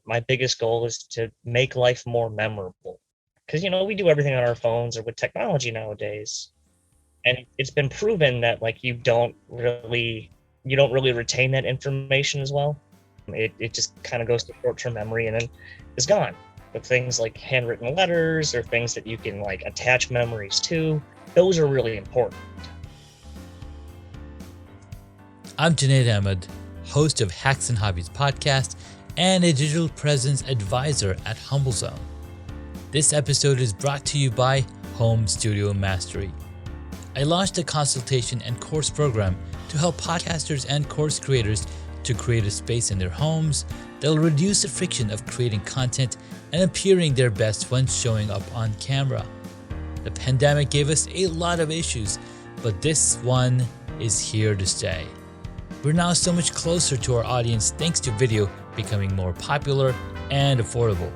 my biggest goal is to make life more memorable. Because, we do everything on our phones or with technology nowadays. And it's been proven that like you don't really retain that information as well. It just kind of goes to short-term memory and then is gone. But things like handwritten letters or things that you can like attach memories to, those are really important. I'm Junaid Ahmed, host of Hacks and Hobbies podcast and a digital presence advisor at Humble Zone. This episode is brought to you by Home Studio Mastery. I launched a consultation and course program to help podcasters and course creators to create a space in their homes that'll reduce the friction of creating content and appearing their best when showing up on camera. The pandemic gave us a lot of issues, but this one is here to stay. We're now so much closer to our audience thanks to video becoming more popular and affordable.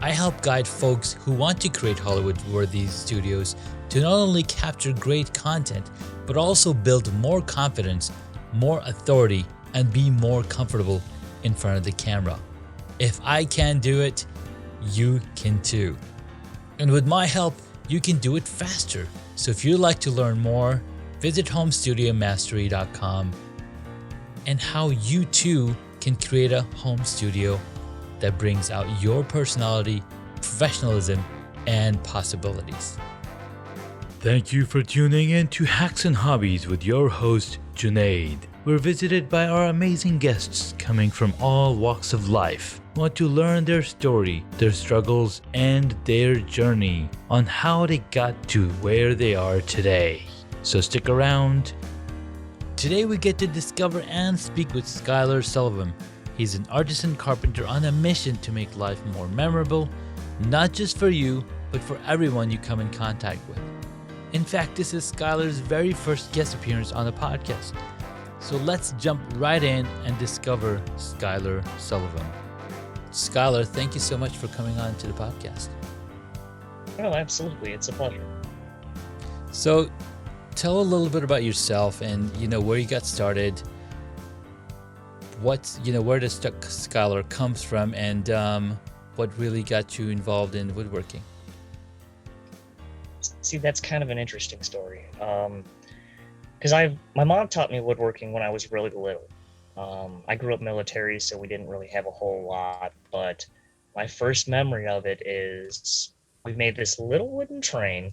I help guide folks who want to create Hollywood-worthy studios to not only capture great content, but also build more confidence, more authority, and be more comfortable in front of the camera. If I can do it, you can too. And with my help, you can do it faster. So if you'd like to learn more, visit homestudiomastery.com and how you too can create a home studio that brings out your personality, professionalism, and possibilities. Thank you for tuning in to Hacks and Hobbies with your host, Junaid. We're visited by our amazing guests coming from all walks of life. Want to learn their story, their struggles, and their journey on how they got to where they are today. So stick around. Today we get to discover and speak with Skylar Sullivam. He's an artisan carpenter on a mission to make life more memorable, not just for you, but for everyone you come in contact with. In fact, this is Skylar's very first guest appearance on the podcast. So let's jump right in and discover Skylar Sullivam. Skylar, thank you so much for coming on to the podcast. Oh, absolutely. It's a pleasure. So tell a little bit about yourself and, where you got started, where the Skylar comes from, and what really got you involved in woodworking. See, that's kind of an interesting story. Because my mom taught me woodworking when I was really little. I grew up military, so we didn't really have a whole lot, but my first memory of it is we made this little wooden train,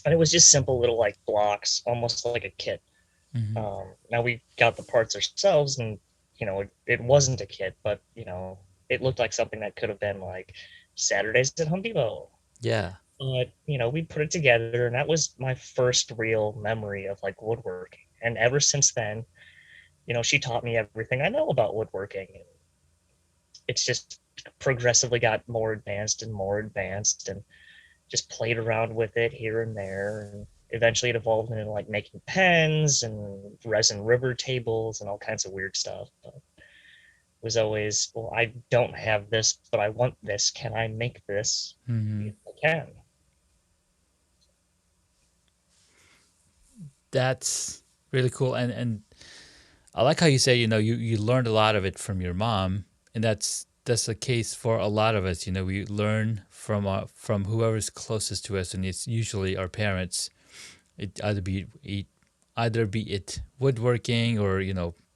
and it was just simple little like blocks, almost like a kit. Mm-hmm. Now we got the parts ourselves, and it wasn't a kit, but it looked like something that could have been like Saturdays at Home Depot. Yeah. But we put it together, and that was my first real memory of like woodworking. And ever since then, she taught me everything I know about woodworking. And it's just progressively got more advanced and just played around with it here and there. And eventually it evolved into like making pens and resin river tables and all kinds of weird stuff. But it was always, well, I don't have this, but I want this. Can I make this? Mm-hmm. Yes, I can. That's really cool. And I like how you say, you learned a lot of it from your mom, and that's the case for a lot of us. We learn from whoever's closest to us, and it's usually our parents. It either be it woodworking or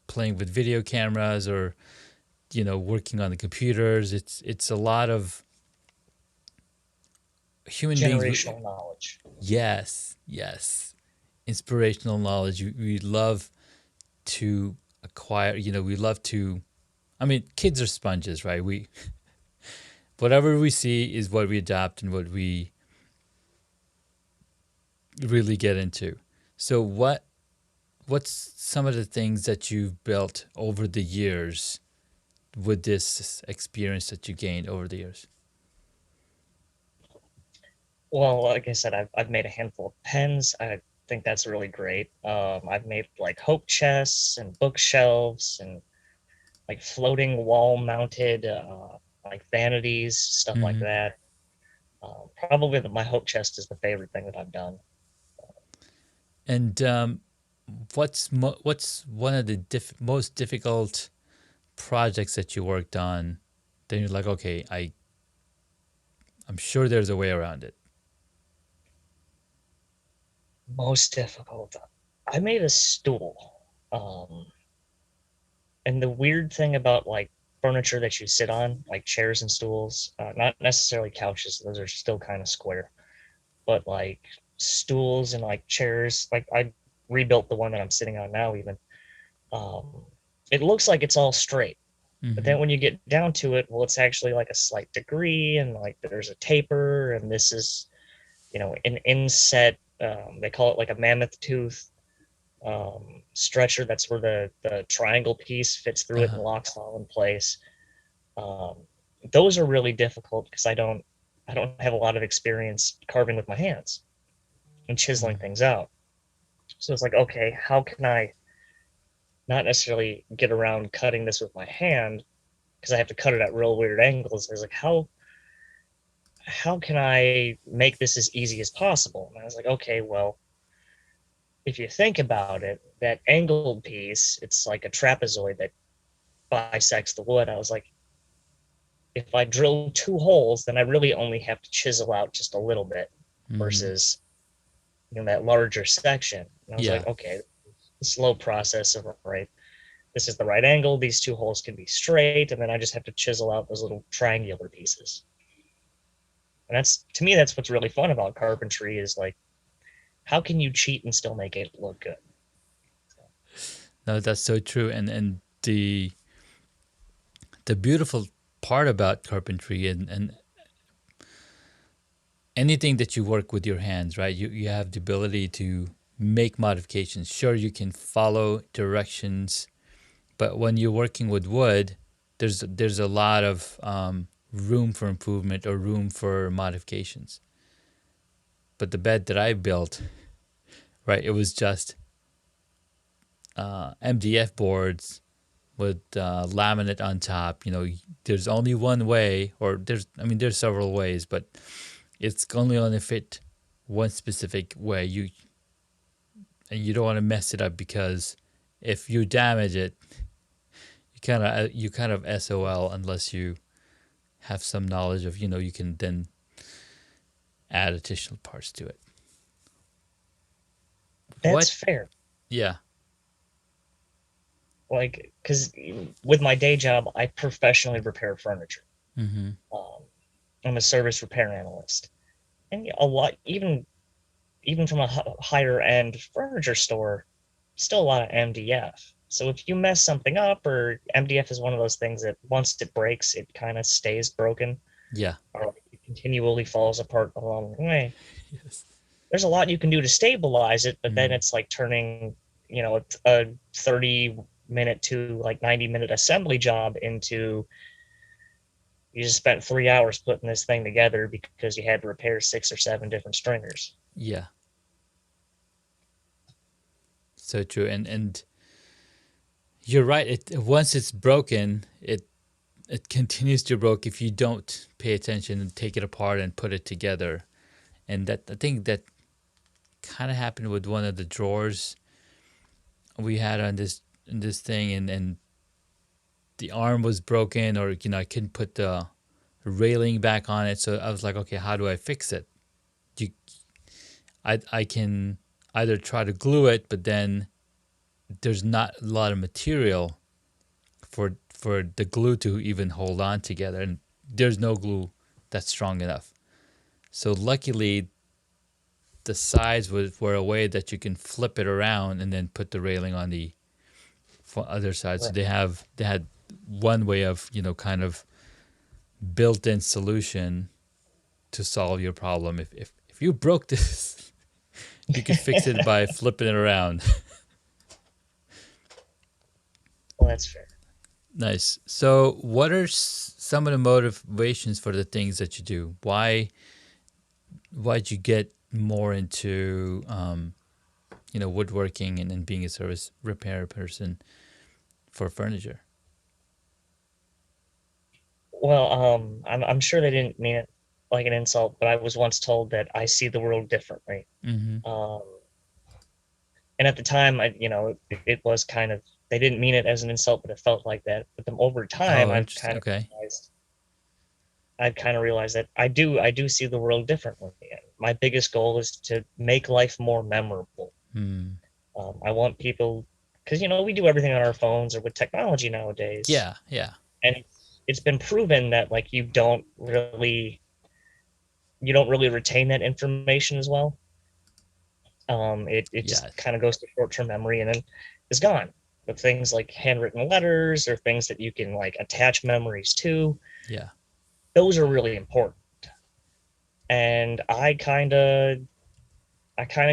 playing with video cameras or working on the computers. It's a lot of human generational knowledge. Yes. Inspirational knowledge. We love to acquire, we love to, kids are sponges, right? Whatever we see is what we adopt and what we really get into. So what's some of the things that you've built over the years with this experience that you gained over the years? Well, like I said, I've made a handful of pens. I think that's really great. I've made like hope chests and bookshelves and like floating wall mounted like vanities, stuff like Mm-hmm. that. Probably my hope chest is the favorite thing that I've done. And what's one of the most difficult projects that you worked on, then you're like, okay, I'm sure there's a way around it? Most difficult. I made a stool. And the weird thing about like furniture that you sit on, like chairs and stools, not necessarily couches, those are still kind of square, but like stools and like chairs, like I rebuilt the one that I'm sitting on now, even. Um, it looks like it's all straight, but Mm-hmm. then when you get down to it, well, it's actually like a slight degree, and like there's a taper, and this is, an inset. They call it like a mammoth tooth stretcher. That's where the triangle piece fits through it and Uh-huh. locks all in place. Um, those are really difficult because I don't have a lot of experience carving with my hands and chiseling things out. So it's like, okay, how can I not necessarily get around cutting this with my hand because I have to cut it at real weird angles. I was like, how can I make this as easy as possible? And I was like, okay, well, if you think about it, that angled piece, it's like a trapezoid that bisects the wood. I was like, if I drill two holes, then I really only have to chisel out just a little bit Mm-hmm. versus that larger section. And I was Yeah. like, okay, slow process of right. This is the right angle. These two holes can be straight, and then I just have to chisel out those little triangular pieces. And that's to me, that's what's really fun about carpentry is like, how can you cheat and still make it look good? No, that's so true. And the beautiful part about carpentry and anything that you work with your hands, right? You have the ability to make modifications. Sure, you can follow directions, but when you're working with wood, there's a lot of room for improvement or room for modifications. But the bed that I built, right, it was just MDF boards with laminate on top. There's only one way, or there's several ways, but it's only going to fit one specific way. You don't want to mess it up because if you damage it, you kind of SOL unless you have some knowledge of you can then add additional parts to it. That's What? fair. Yeah. Like, because with my day job, I professionally repair furniture. Mm-hmm. Um, I'm a service repair analyst, and a lot, even from a higher end furniture store, still a lot of MDF. So if you mess something up, or MDF is one of those things that once it breaks, it kind of stays broken, Yeah. or like it continually falls apart along the way. Yes. There's a lot you can do to stabilize it, but then Mm. it's like turning, a 30-minute to like 90-minute assembly job into you just spent 3 hours putting this thing together because you had to repair 6 or 7 different stringers. Yeah. So true. And you're right. It once it's broken, it continues to broke if you don't pay attention and take it apart and put it together. And that I think that kind of happened with one of the drawers we had on this in this thing, and the arm was broken, or I couldn't put the railing back on it. So I was like, okay, how do I fix it? You, I can either try to glue it, but then there's not a lot of material for the glue to even hold on together, and there's no glue that's strong enough. So luckily, the sides were a way that you can flip it around and then put the railing on the other side. So Right. they had one way of kind of built-in solution to solve your problem. If you broke this, you could fix it by flipping it around. Well, that's fair. Nice. So, what are some of the motivations for the things that you do? Why'd you get more into woodworking and being a service repair person for furniture? Well, I'm sure they didn't mean it like an insult, but I was once told that I see the world differently. Mm-hmm. Um, and at the time, it was kind of they didn't mean it as an insult, but it felt like that. But then over time, Oh, interesting. Okay. I've kind of realized that I do see the world differently. My biggest goal is to make life more memorable. Hmm. I want people, because we do everything on our phones or with technology nowadays, Yeah. Yeah. and it's been proven that like you don't really retain that information as well. It just Yes. kind of goes to short-term memory and then is gone. But things like handwritten letters or things that you can like attach memories to, Yeah. those are really important. And I kind of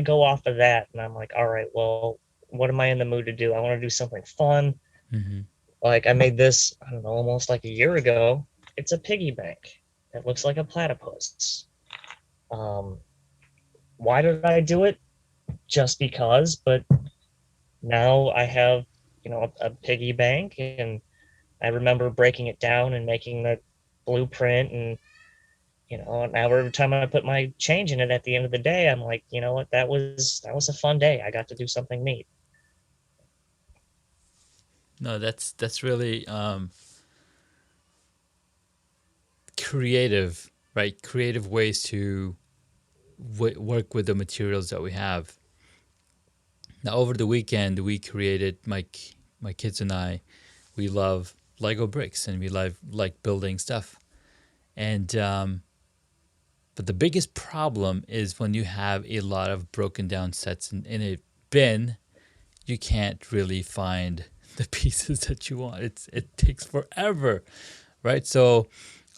go off of that, and I'm like, all right, well, what am I in the mood to do? I want to do something fun. Hmm. Like I made this, I don't know, almost like a year ago. It's a piggy bank. It looks like a platypus. Um, why did I do it? Just because, but now I have, a piggy bank, and I remember breaking it down and making the blueprint, and now every time I put my change in it at the end of the day, I'm like, you know what, that was a fun day. I got to do something neat. No, that's really creative, right? Creative ways to work with the materials that we have. Now, over the weekend, we created my kids and I. We love Lego bricks, and we like building stuff. And but the biggest problem is when you have a lot of broken down sets in a bin, you can't really find the pieces that you want. It takes forever, right? So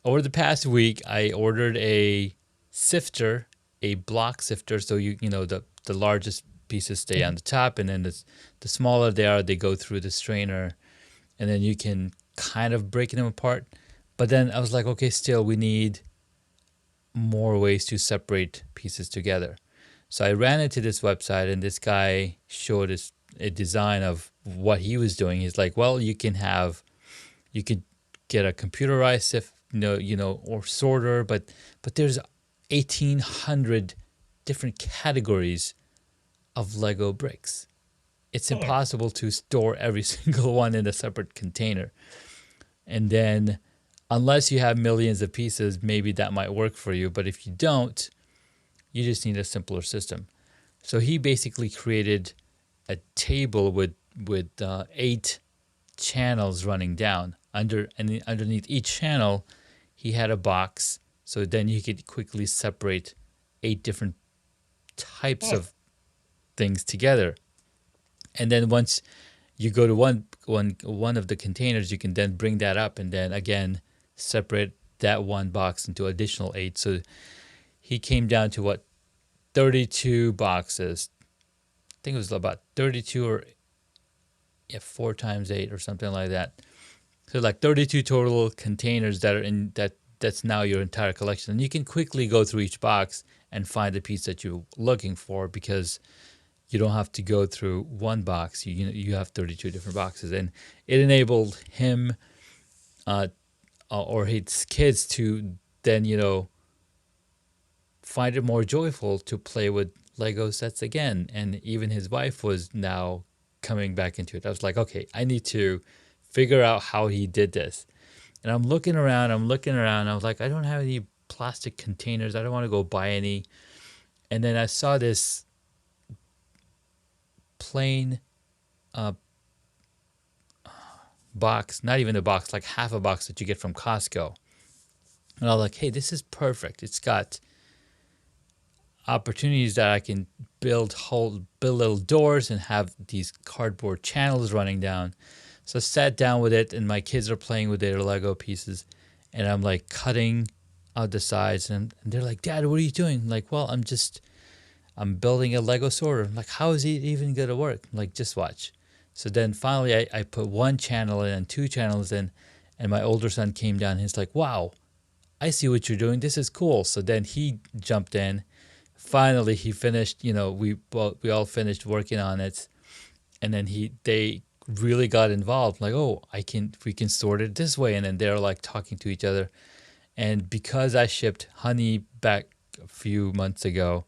over the past week, I ordered a sifter, a block sifter. So the largest pieces stay on the top, and then the smaller they are, they go through the strainer, and then you can kind of break them apart. But then I was like, okay, still we need more ways to separate pieces together. So I ran into this website, and this guy showed us a design of what he was doing. He's like, well, you could get a computerized or sorter, but there's 1,800 different categories of Lego bricks. It's Hmm. impossible to store every single one in a separate container. And then, unless you have millions of pieces, maybe that might work for you. But if you don't, you just need a simpler system. So he basically created a table with 8 channels running down. Underneath each channel, he had a box. So then you could quickly separate 8 different types Hmm. of things together. And then once you go to one of the containers, you can then bring that up and then again separate that one box into additional 8. So he came down to what, 32 boxes. I think it was about 32 or 4 times 8 or something like that. So like 32 total containers that are in that's now your entire collection. And you can quickly go through each box and find the piece that you're looking for, because you don't have to go through one box. You have 32 different boxes, and it enabled him or his kids to then find it more joyful to play with Lego sets again. And even his wife was now coming back into it. I was like, okay, I need to figure out how he did this. And I'm looking around. I was like, I don't have any plastic containers. I don't want to go buy any. And then I saw this plain uh, box, not even a box, like half a box that you get from Costco. And I was like, hey, this is perfect. It's got opportunities that I can build little doors and have these cardboard channels running down. So I sat down with it, and my kids are playing with their Lego pieces, and I'm like cutting out the sides, and they're like, Dad, what are you doing? I'm like, well, I'm building a Lego sorter. I'm like, how is it even gonna work? I'm like, just watch. So then finally I put one channel in and 2 channels in, and my older son came down. He's like, wow, I see what you're doing. This is cool. So then he jumped in. Finally, he finished. We all finished working on it, and then they really got involved. Like, oh, we can sort it this way, and then they're like talking to each other. And because I shipped honey back a few months ago,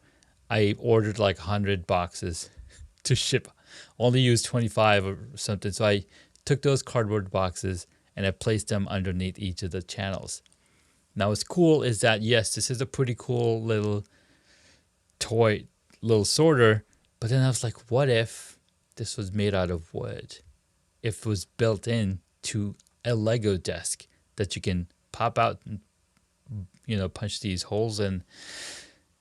I ordered like 100 boxes to ship only use 25 or something. So I took those cardboard boxes and I placed them underneath each of the channels. Now what's cool is that, yes, this is a pretty cool little toy, little sorter. But then I was like, what if this was made out of wood? If it was built in to a Lego desk that you can pop out and, punch these holes in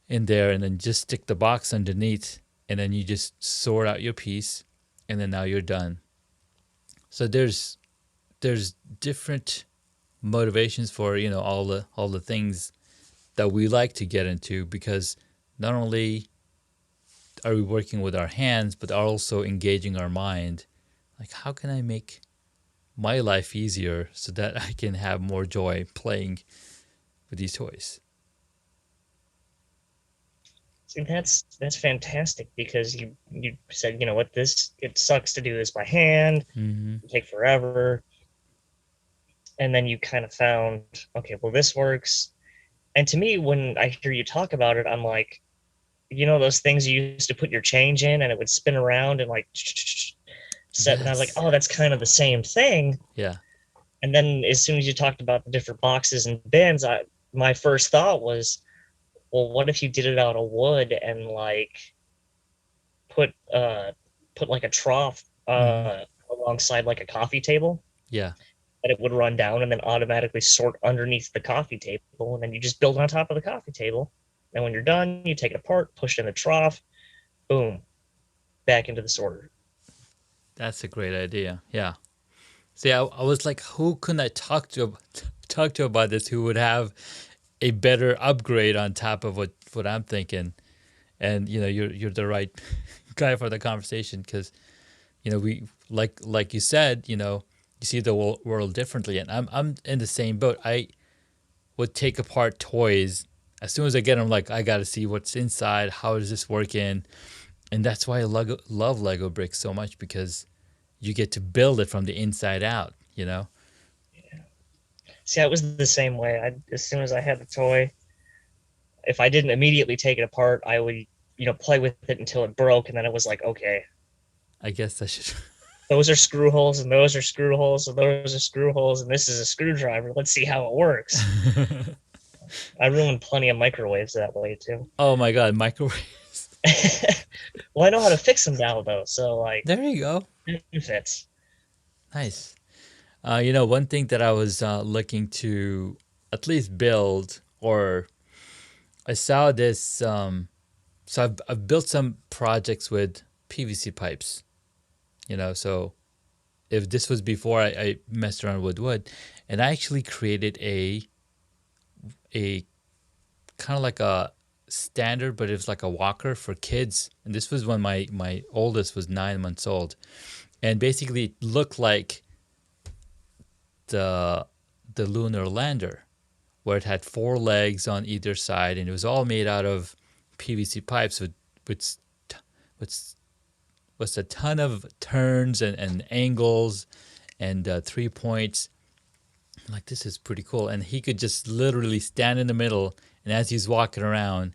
there and then just stick the box underneath, and then you just sort out your piece, and then now you're done. So there's different motivations for all the things that we like to get into, because not only are we working with our hands but are also engaging our mind. Like, how can I make my life easier so that I can have more joy playing with these toys? See, that's fantastic, because you said, you know what, this, it sucks to do this by hand, Mm-hmm. it take forever, and then you kind of found, okay, well, this works. And to me, when I hear you talk about it, I'm like, those things you used to put your change in and it would spin around and like set, and I was like, Yes. oh, that's kind of the same thing. Yeah. And then as soon as you talked about the different boxes and bins, my first thought was, well, what if you did it out of wood and like put put like a trough Mm-hmm. alongside like a coffee table, Yeah. that it would run down and then automatically sort underneath the coffee table, and then you just build on top of the coffee table. And when you're done, you take it apart, push it in the trough, boom, back into the sorter. That's a great idea. Yeah. See, I was like, who can I talk to about this who would have a better upgrade on top of what I'm thinking? And you're the right guy for the conversation, because we like you said, you see the world differently, and I'm in the same boat. I would take apart toys as soon as I get them. Like, I got to see what's inside. How is this working? And that's why I love Lego bricks so much, because you get to build it from the inside out. Yeah. See, I was the same way. As soon as I had the toy, if I didn't immediately take it apart, I would, play with it until it broke, and then it was like, okay, I guess I should. those are screw holes, and those are screw holes, and those are screw holes, and this is a screwdriver. Let's see how it works. I ruined plenty of microwaves that way too. Oh my god, microwaves. Well, I know how to fix them now though, so like There you go. it fits. Nice. One thing that I was looking to at least build, or I saw this. So I've built some projects with PVC pipes. So if this was before I messed around with wood, and I actually created a kind of like a standard, but it was like a walker for kids. And this was when my oldest was 9 months old, and basically it looked like the lunar lander, where it had four legs on either side, and it was all made out of PVC pipes with with a ton of turns and angles and 3 points. I'm like, this is pretty cool. And he could just literally stand in the middle, and as he's walking around,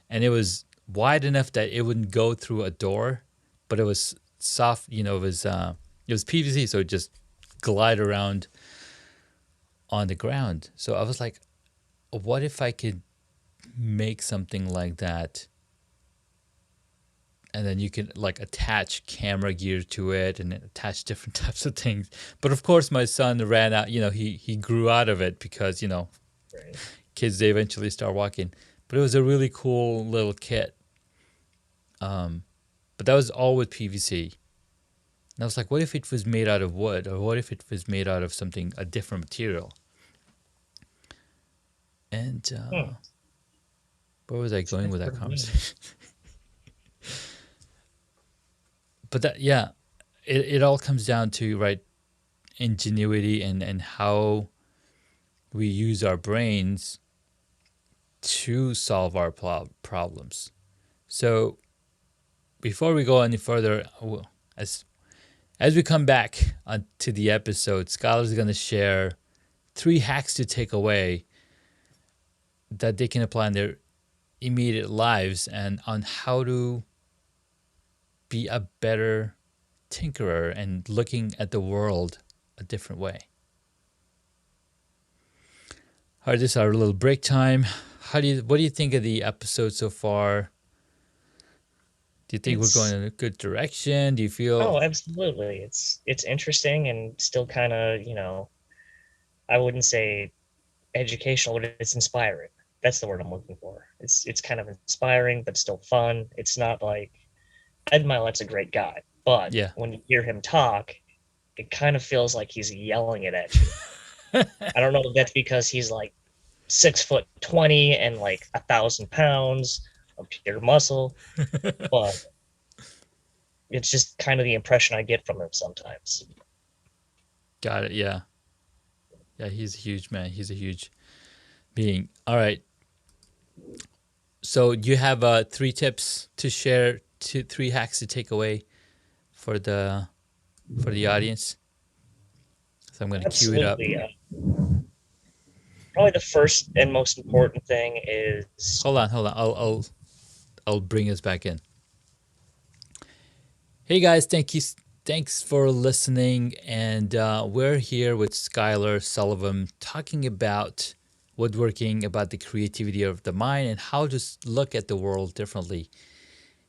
and it was wide enough that it wouldn't go through a door, but it was soft. It was PVC, so it just glide around on the ground. So I was like, what if I could make something like that, and then you can like attach camera gear to it and attach different types of things. But of course my son ran out, he grew out of it, because Right. kids, they eventually start walking. But it was a really cool little kit. But that was all with PVC. And I was like, what if it was made out of wood, or what if it was made out of a different material? And Hmm. where was I going That's with that pretty neat. conversation? But that, yeah, it all comes down to, right, ingenuity and how we use our brains to solve our problems. So before we go any further, as we come back to the episode, Skylar's going to share 3 hacks to take away that they can apply in their immediate lives, and on how to be a better tinkerer and looking at the world a different way. All right, this is our little break time. What do you think of the episode so far? Do you think we're going in a good direction? Do you feel? Oh, absolutely. It's interesting and still kind of, I wouldn't say educational, but it's inspiring. That's the word I'm looking for. It's kind of inspiring, but still fun. It's not like Ed Milet's a great guy, but Yeah. when you hear him talk, it kind of feels like he's yelling it at you. I don't know if that's because he's like 6'20" and like 1,000 pounds of pure muscle, but it's just kind of the impression I get from him sometimes. Got it. Yeah. Yeah, he's a huge man. He's a huge being. All right. So you have 3 tips to share, 3 hacks to take away for the audience. So I'm going to cue it up. Probably the first and most important thing is. Hold on. I'll bring us back in. Hey guys, thanks for listening, and we're here with Skylar Sullivam talking about woodworking, about the creativity of the mind, and how to look at the world differently.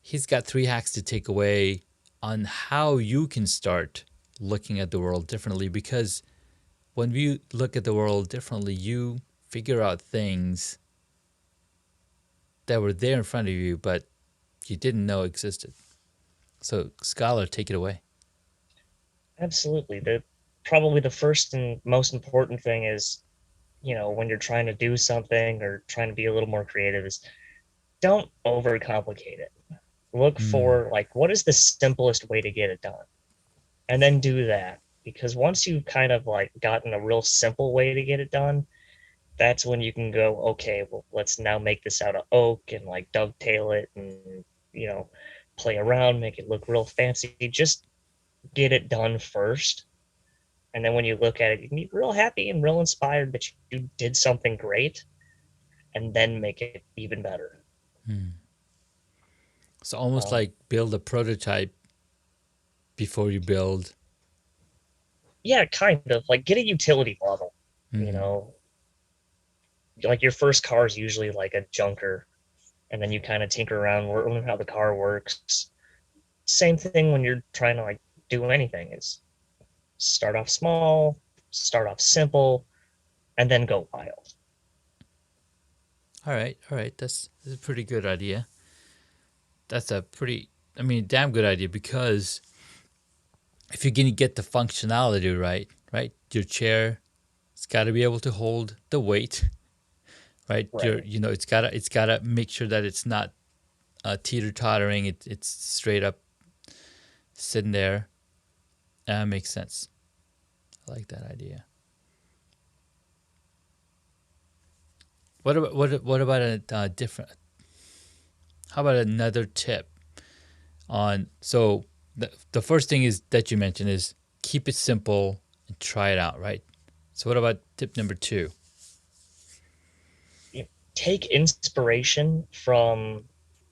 He's got 3 hacks to take away on how you can start looking at the world differently, because when we look at the world differently, you figure out things that were there in front of you, but you didn't know existed. So, Skylar, take it away. Absolutely. Probably the first and most important thing is, when you're trying to do something or trying to be a little more creative, is don't overcomplicate it. Look for like, what is the simplest way to get it done? And then do that. Because once you've kind of like gotten a real simple way to get it done, that's when you can go, okay, well, let's now make this out of oak and like dovetail it and, play around, make it look real fancy. Just get it done first. And then when you look at it, you can be real happy and real inspired that you did something great, and then make it even better. So almost like build a prototype before you build. Yeah, kind of. Like get a utility model, like your first car is usually like a junker, and then you kind of tinker around, learn how the car works. Same thing when you're trying to like do anything, is start off small, start off simple, and then go wild. All right. That's a pretty good idea. That's a damn good idea, because if you're gonna get the functionality right, your chair, it's got to be able to hold the weight, right? It's gotta make sure that it's not teeter tottering. It's straight up sitting there. That makes sense. I like that idea. What about a different? How about another tip on? So the first thing is that you mentioned is keep it simple and try it out, right? So what about tip number 2? Take inspiration from,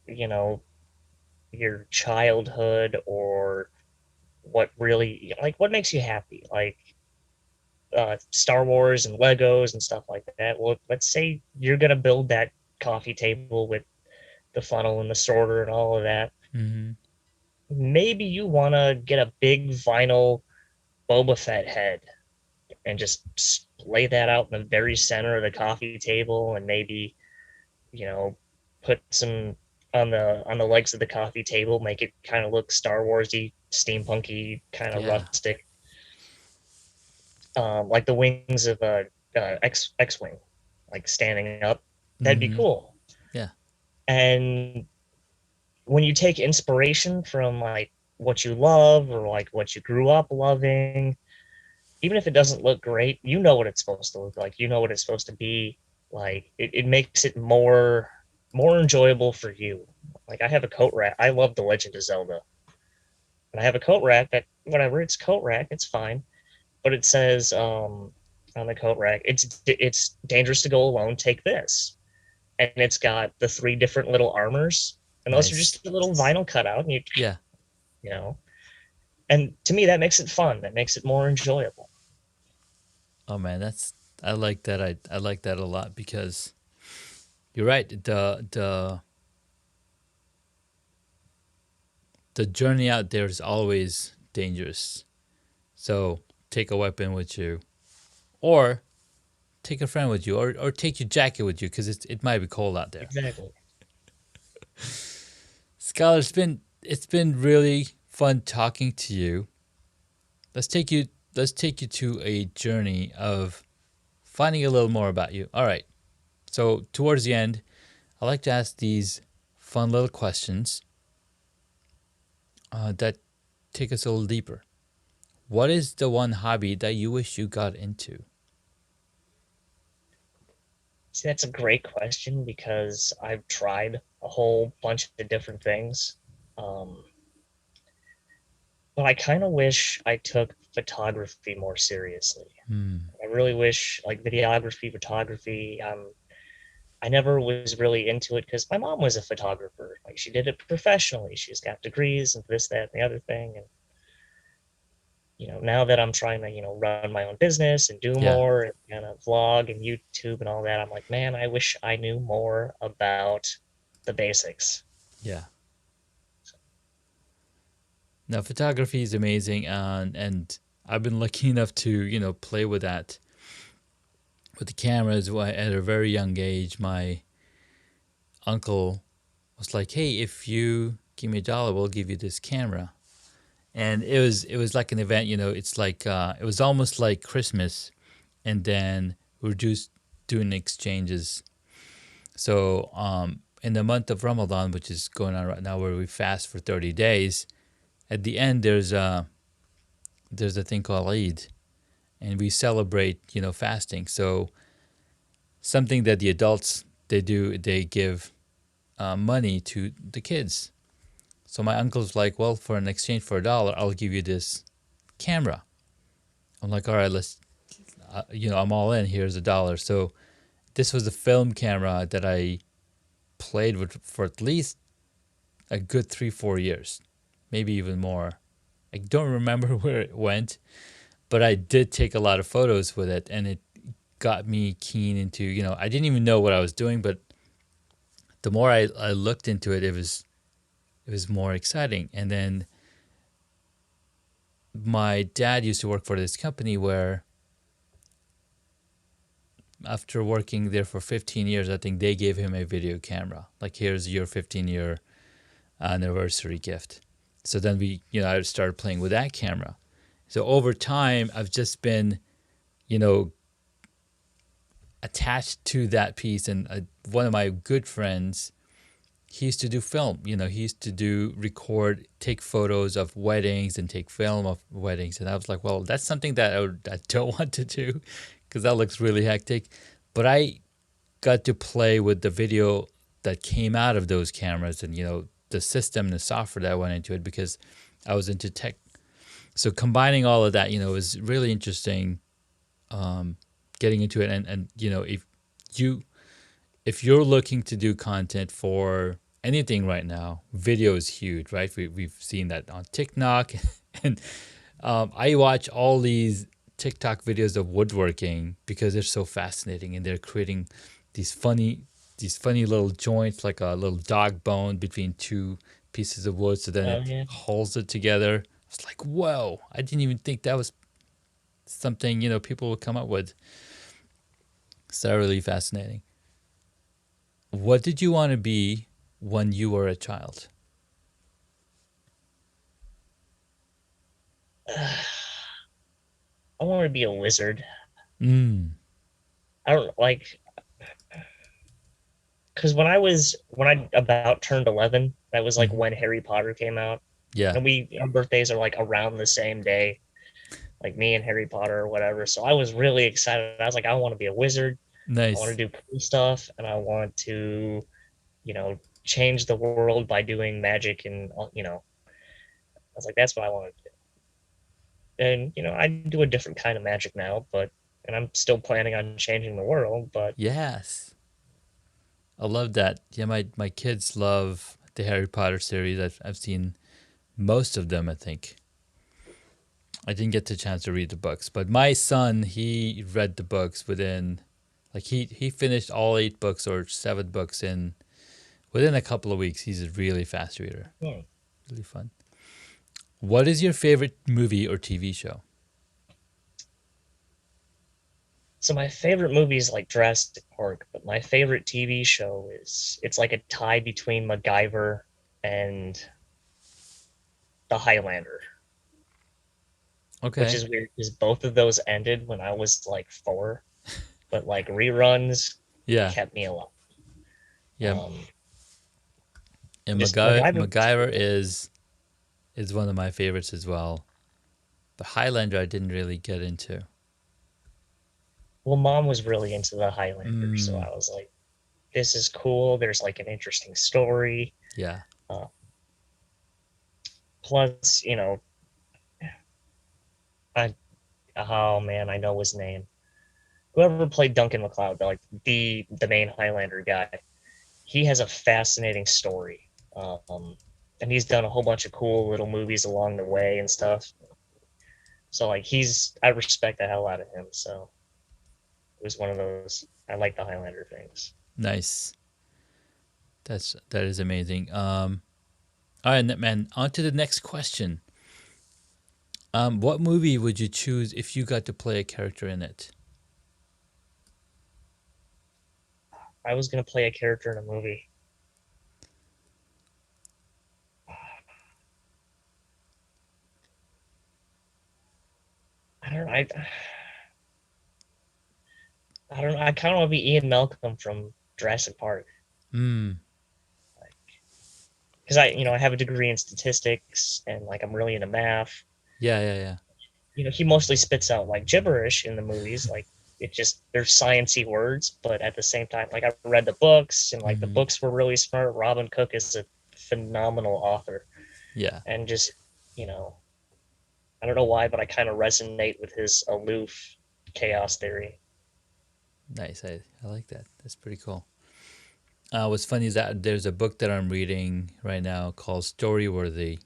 your childhood, or what really, like, what makes you happy, like Star Wars and Legos and stuff like that. Well, let's say you're gonna build that coffee table with the funnel and the sorter and all of that. Mm-hmm. Maybe you want to get a big vinyl Boba Fett head and just lay that out in the very center of the coffee table, and maybe, put some on the legs of the coffee table, make it kind of look Star Warsy, steampunky, kind of rustic, like the wings of a X-wing, like standing up. That'd be cool. Yeah. And when you take inspiration from like what you love or like what you grew up loving, even if it doesn't look great, you know what it's supposed to look like. You know what it's supposed to be. Like it makes it more enjoyable for you. Like I have a coat rack. I love The Legend of Zelda. And I have a coat rack that, whatever, it's coat rack, it's fine. But it says on the coat rack, it's dangerous to go alone, take this. And it's got the 3 different little armors. And those are just a little vinyl cutout. And you know, And to me, that makes it fun. That makes it more enjoyable. Oh man, that's I like that. I like that a lot because you're right. The journey out there is always dangerous. So take a weapon with you, or take a friend with you, or take your jacket with you because it might be cold out there. Exactly. Skylar, it's been really fun talking to you. Let's take you let's take you to a journey of finding a little more about you. All right. So towards the end, I like to ask these fun little questions that take us a little deeper. What is the one hobby that you wish you got into? See, that's a great question because I've tried a whole bunch of different things. Um, but I kind of wish I took photography more seriously. Hmm. I really wish, like videography, photography. I never was really into it because my mom was a photographer. Like she did it professionally. She's got degrees and this, that, and the other thing. And now that I'm trying to, run my own business and do Yeah. more and kind of vlog and YouTube and all that, I'm like, man, I wish I knew more about the basics. Yeah. Now photography is amazing, and I've been lucky enough to play with that with the cameras at a very young age. My uncle was like, "Hey, if you give me $1, we'll give you this camera." And it was like an event. It's like it was almost like Christmas, and then we were just doing exchanges. So in the month of Ramadan, which is going on right now, where we fast for 30 days, at the end there's a thing called Eid, and we celebrate fasting. So something that the adults they do, they give money to the kids. So my uncle's like, well, for an exchange for $1, I'll give you this camera. I'm like, all right, let's, I'm all in. Here's $1. So this was a film camera that I played with for at least a good 3-4 years, maybe even more. I don't remember where it went, but I did take a lot of photos with it, and it got me keen into, I didn't even know what I was doing, but the more I looked into it, it was more exciting. And then my dad used to work for this company where after working there for 15 years, I think they gave him a video camera. Like, here's your 15-year anniversary gift. So then I started playing with that camera. So over time, I've just been, you know, attached to that piece. And one of my good friends, he used to do film. He used to take photos of weddings and take film of weddings. And I was like, well, that's something that I don't want to do because that looks really hectic. But I got to play with the video that came out of those cameras and, the system and the software that went into it because I was into tech. So combining all of that, was really interesting, getting into it. And if you're looking to do content for anything right now, video is huge, right? We've seen that on TikTok. And I watch all these TikTok videos of woodworking because they're so fascinating, and they're creating these funny little joints, like a little dog bone between two pieces of wood, so then Oh it yeah. holds it together. It's like, whoa, I didn't even think that was something people would come up with. So really fascinating. What did you want to be when you were a child? I want to be a wizard. Mm, I don't like because when I about turned 11, that was like hmm. when Harry Potter came out, Yeah, and our birthdays are like around the same day, like me and Harry Potter or whatever. So I was really excited. I was like, I want to be a wizard. I want nice. to do cool stuff, and I want to, change the world by doing magic, and I was like, that's what I want to do. And I do a different kind of magic now, and I'm still planning on changing the world, but Yes, I love that. Yeah, my kids love the Harry Potter series. I've seen most of them, I think. I didn't get the chance to read the books, but my son, he read the books within, like he finished all 8 books or 7 books in within a couple of weeks. He's a really fast reader. Hmm. Really fun. What is your favorite movie or TV show? So my favorite movie is like Jurassic Park, but my favorite TV show is it's like a tie between MacGyver and The Highlander, which Okay. is weird because both of those ended when I was like 4, but like reruns Yeah. kept me alive. Yeah. Um, And just MacGyver was MacGyver cool. is one of my favorites as well. But Highlander I didn't really get into. Well, Mom was really into the Highlander, so Mm, I was like, "This is cool." There's like an interesting story. yeah. Uh, Plus, I oh man, I know his name. Whoever played Duncan MacLeod, like the main Highlander guy, he has a fascinating story, and he's done a whole bunch of cool little movies along the way and stuff. So like I respect the hell out of him. So it was one of those. I like the Highlander things. Nice. That is amazing. All right, man. On to the next question. What movie would you choose if you got to play a character in it? I was gonna play a character in a movie. I don't know. I don't know. I kind of want to be Ian Malcolm from Jurassic Park Hmm. because I have a degree in statistics and like I'm really into math. Yeah, yeah, yeah. He mostly spits out like gibberish in the movies. Like it just they're sciencey words, but at the same time, like I read the books and like the Hmm. books were really smart. Robin Cook is a phenomenal author, Yeah. and just you know, I don't know why, but I kind of resonate with his aloof chaos theory. Nice. I like that. That's pretty cool. What's funny is that there's a book that I'm reading right now called Storyworthy,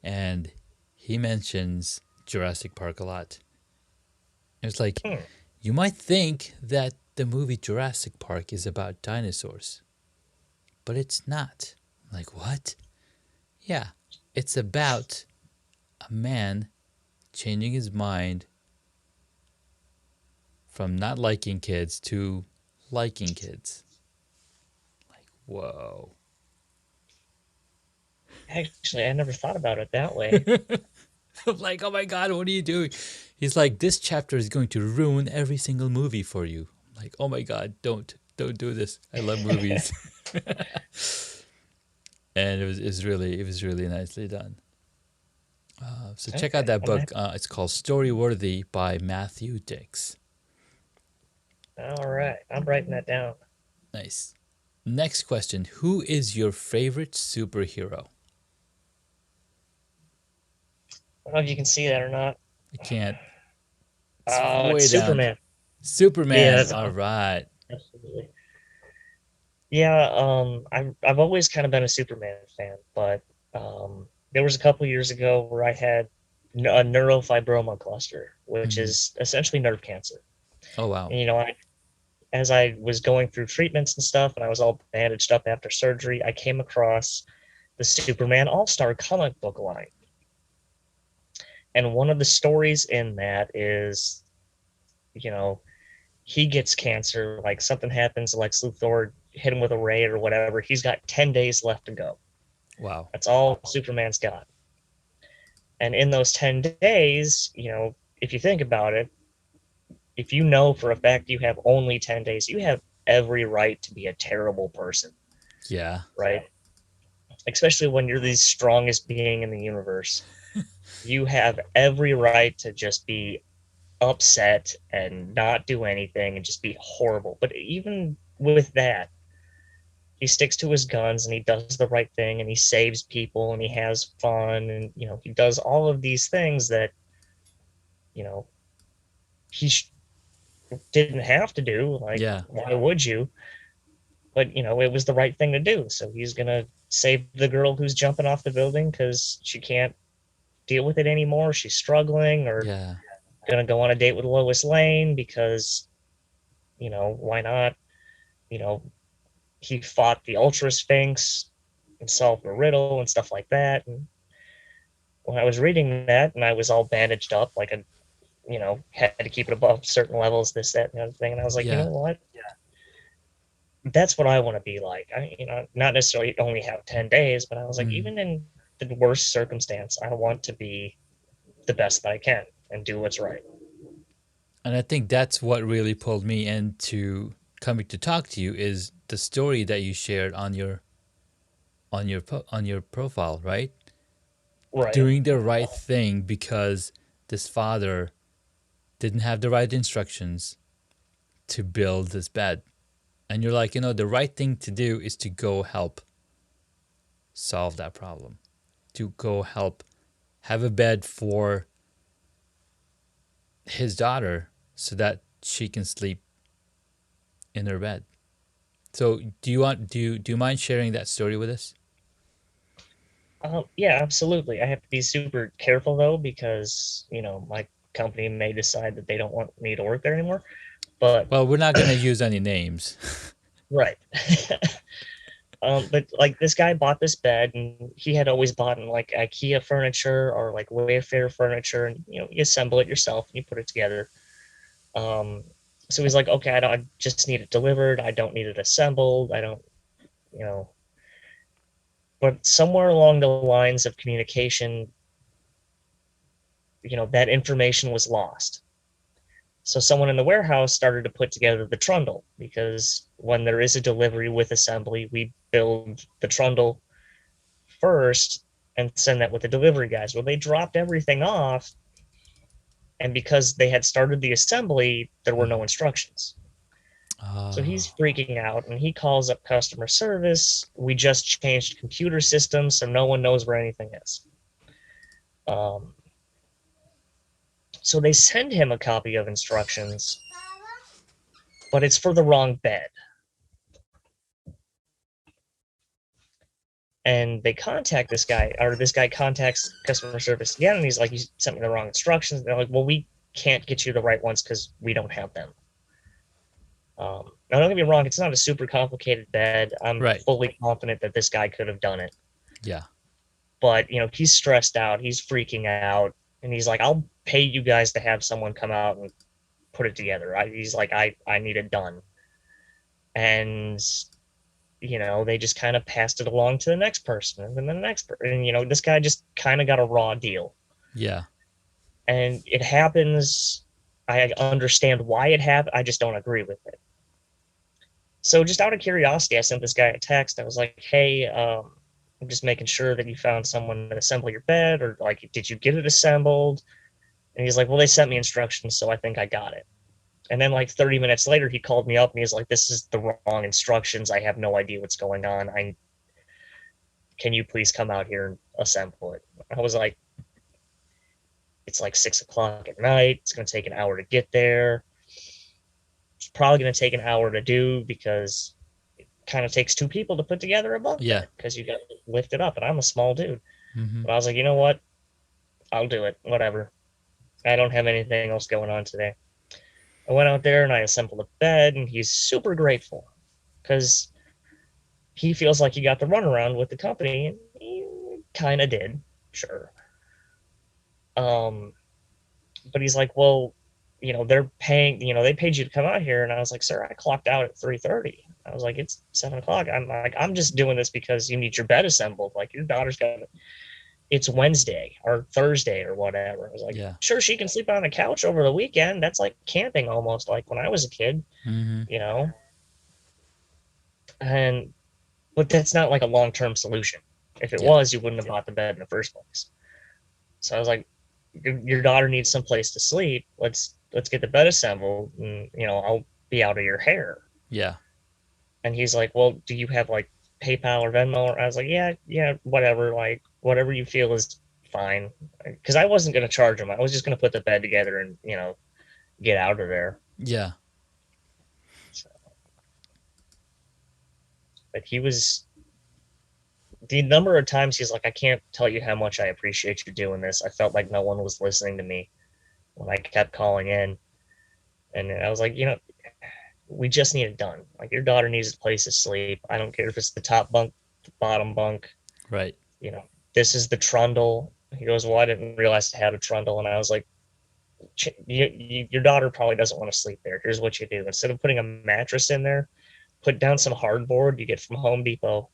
and he mentions Jurassic Park a lot. It's like Hmm. you might think that the movie Jurassic Park is about dinosaurs, but it's not. I'm like, what? Yeah, it's about a man changing his mind from not liking kids to liking kids. Like, whoa. Actually, I never thought about it that way. I'm like, oh my God, what are you doing? He's like, this chapter is going to ruin every single movie for you. I'm like, oh my God, don't do this. I love movies. And it was really nicely done. So check out Okay, that I'm book. It's called Storyworthy by Matthew Dix. all right. I'm writing that down. Nice. Next question. Who is your favorite superhero? I don't know if you can see that or not. I can't. It's Oh, it's way down. Superman. Yeah, Superman. that's All right. absolutely. Yeah, I've always kind of been a Superman fan, but there was a couple years ago where I had a neurofibroma cluster, which Mhm. is essentially nerve cancer. Oh, wow. And as I was going through treatments and stuff, and I was all bandaged up after surgery, I came across the Superman All-Star comic book line. And one of the stories in that is, you know, he gets cancer, like something happens, Lex Luthor hit him with a ray or whatever. He's got 10 days left to go. Wow. That's all Superman's got. And in those 10 days, if you think about it, if you know for a fact you have only 10 days, you have every right to be a terrible person, Yeah. right? Especially when you're the strongest being in the universe. You have every right to just be upset and not do anything and just be horrible. But even with that, he sticks to his guns and he does the right thing and he saves people and he has fun and he does all of these things that you know he didn't have to do. Like, Yeah. why would you? But it was the right thing to do. So he's gonna save the girl who's jumping off the building because she can't deal with it anymore. She's struggling, or Yeah. gonna go on a date with Lois Lane because, why not? You know, he fought the Ultra Sphinx and solved the riddle and stuff like that. And when I was reading that and I was all bandaged up, like had to keep it above certain levels, this, that, and the other thing. And I was like, you know Yeah. what? That's what I want to be like. Not necessarily only have 10 days, but I was like, Mm. even in the worst circumstance, I want to be the best that I can and do what's right. And I think that's what really pulled me into coming to talk to you is the story that you shared on your profile, right? Right. Doing the right thing because this father didn't have the right instructions to build this bed. And you're like, the right thing to do is to go help solve that problem, to go help have a bed for his daughter so that she can sleep in her bed. So, do you mind sharing that story with us? Yeah, absolutely. I have to be super careful though, because, my company may decide that they don't want me to work there anymore. But Well, we're not gonna use any names. right. But like this guy bought this bed, and he had always bought in like IKEA furniture or like Wayfair furniture, and you assemble it yourself and you put it together. Um, so he's like, okay, I just need it delivered. I don't need it assembled. I don't, you know. But somewhere along the lines of communication, that information was lost. So someone in the warehouse started to put together the trundle, because when there is a delivery with assembly, we build the trundle first and send that with the delivery guys. Well, they dropped everything off, and because they had started the assembly, there were no instructions. So he's Oh, freaking out and he calls up customer service. We just changed computer systems, so no one knows where anything is. Um, so they send him a copy of instructions, but it's for the wrong bed. And they contact this guy, or this guy contacts customer service again, and he's like, "You sent me the wrong instructions." And they're like, "Well, we can't get you the right ones because we don't have them." Now, don't get me wrong; it's not a super complicated bed. I'm right. fully confident that this guy could have done it, Yeah. but he's stressed out, he's freaking out, and he's like, "I'll pay you guys to have someone come out and put it together." He's like, "I need it done," and they just kind of passed it along to the next person and then the next person. And this guy just kind of got a raw deal, Yeah. and it happens. I understand why it happened. I just don't agree with it. So just out of curiosity, I sent this guy a text. I was like, "Hey, I'm just making sure that you found someone to assemble your bed, or like, did you get it assembled?" And he's like, "Well, they sent me instructions, so I think I got it." And then like 30 minutes later, he called me up and he's like, "This is the wrong instructions. I have no idea what's going on. I Can you please come out here and assemble it?" I was like, "It's like 6 o'clock at night. It's going to take an hour to get there. It's probably going to take an hour to do, because it kind of takes two people to put together a bunk Yeah. bed, because you got to lift it up. And I'm a small dude." Mm-hmm. But I was like, "You know what? I'll do it. Whatever. I don't have anything else going on today." I went out there and I assembled a bed, and he's super grateful because he feels like he got the runaround with the company, and he kind of did, sure. Um, but he's like, "Well, they're paying, they paid you to come out here." And I was like, "Sir, I clocked out at 3:30." I was like, "It's 7 o'clock." I'm like, "I'm just doing this because you need your bed assembled. Like, your daughter's got it's Wednesday or Thursday or whatever." I was like, Yeah. "Sure, she can sleep on the couch over the weekend. That's like camping almost, like when I was a kid, Mm-hmm. you know?" And but that's not like a long-term solution. If it Yeah. was, you wouldn't have bought the bed in the first place. So I was like, "Your daughter needs some place to sleep. Let's get the bed assembled, and I'll be out of your hair." Yeah. And he's like, "Well, do you have like PayPal or Venmo?" I was like, "Yeah, yeah, whatever. Like, whatever you feel is fine." Because I wasn't gonna charge him. I was just gonna put the bed together and get out of there. Yeah. So, but he was the number of times he's like, I can't tell you how much I appreciate you doing this. I felt like no one was listening to me when I kept calling in. And I was like, we just need it done. Like, your daughter needs a place to sleep. I don't care if it's the top bunk, the bottom bunk. Right. This is the trundle. He goes, well, I didn't realize it had a trundle. And I was like, your daughter probably doesn't want to sleep there. Here's what you do. Instead of putting a mattress in there, put down some hardboard you get from Home Depot.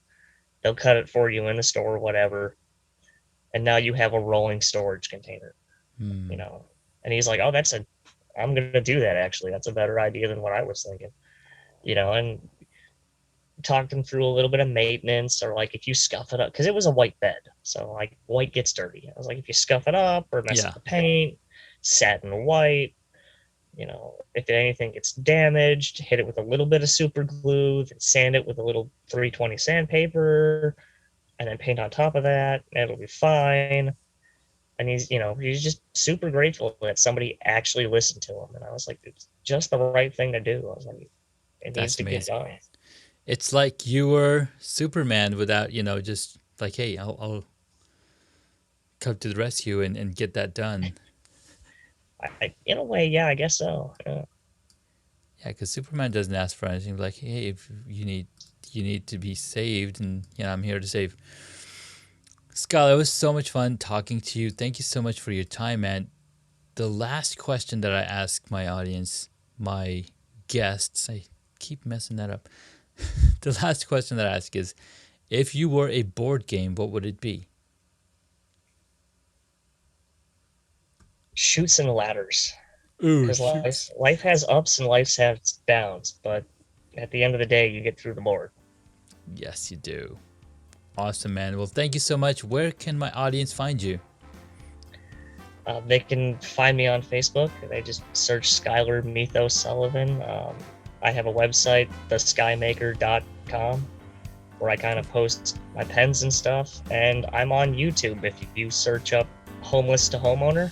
They'll cut it for you in the store or whatever. And now you have a rolling storage container, And he's like, oh, I'm going to do that, actually. That's a better idea than what I was thinking, and talked him through a little bit of maintenance, or like if you scuff it up, because it was a white bed. So like white gets dirty. I was like, if you scuff it up or mess up the paint, satin white, if anything gets damaged, hit it with a little bit of super glue, then sand it with a little 320 sandpaper, and then paint on top of that, and it'll be fine. And he's just super grateful that somebody actually listened to him. And I was like, it's just the right thing to do. I was like, it needs to get done. It's like you were Superman without, just like, hey, I'll come to the rescue and get that done. In a way, yeah, I guess so. Yeah, because Superman doesn't ask for anything. Like, hey, if you need to be saved, and I'm here to save. Skylar, it was so much fun talking to you. Thank you so much for your time, man. The last question that I ask my audience, my guests, I keep messing that up. The last question that I ask is, if you were a board game, what would it be? Chutes and Ladders. Because life has ups and life has downs, but at the end of the day, you get through the board. Yes, you do. Awesome, man. Well, thank you so much. Where can my audience find you? They can find me on Facebook. They just search Skylar Sullivan. I have a website, theskymaker.com, where I kind of post my pens and stuff. And I'm on YouTube. If you search up Homeless to Homeowner,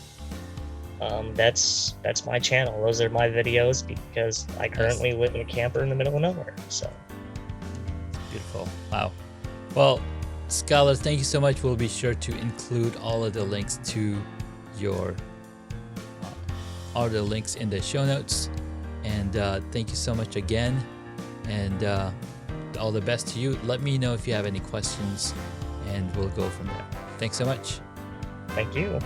that's my channel. Those are my videos, because I currently live in a camper in the middle of nowhere. So beautiful. Wow. Well, Skylar, thank you so much. We'll be sure to include all of the links to all the links in the show notes. And thank you so much again. And all the best to you. Let me know if you have any questions, and we'll go from there. Thanks so much. Thank you.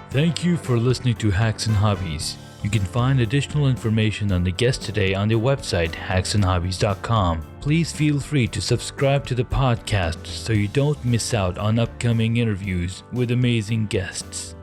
Thank you for listening to Hacks and Hobbies. You can find additional information on the guest today on the website hacksandhobbies.com. Please feel free to subscribe to the podcast so you don't miss out on upcoming interviews with amazing guests.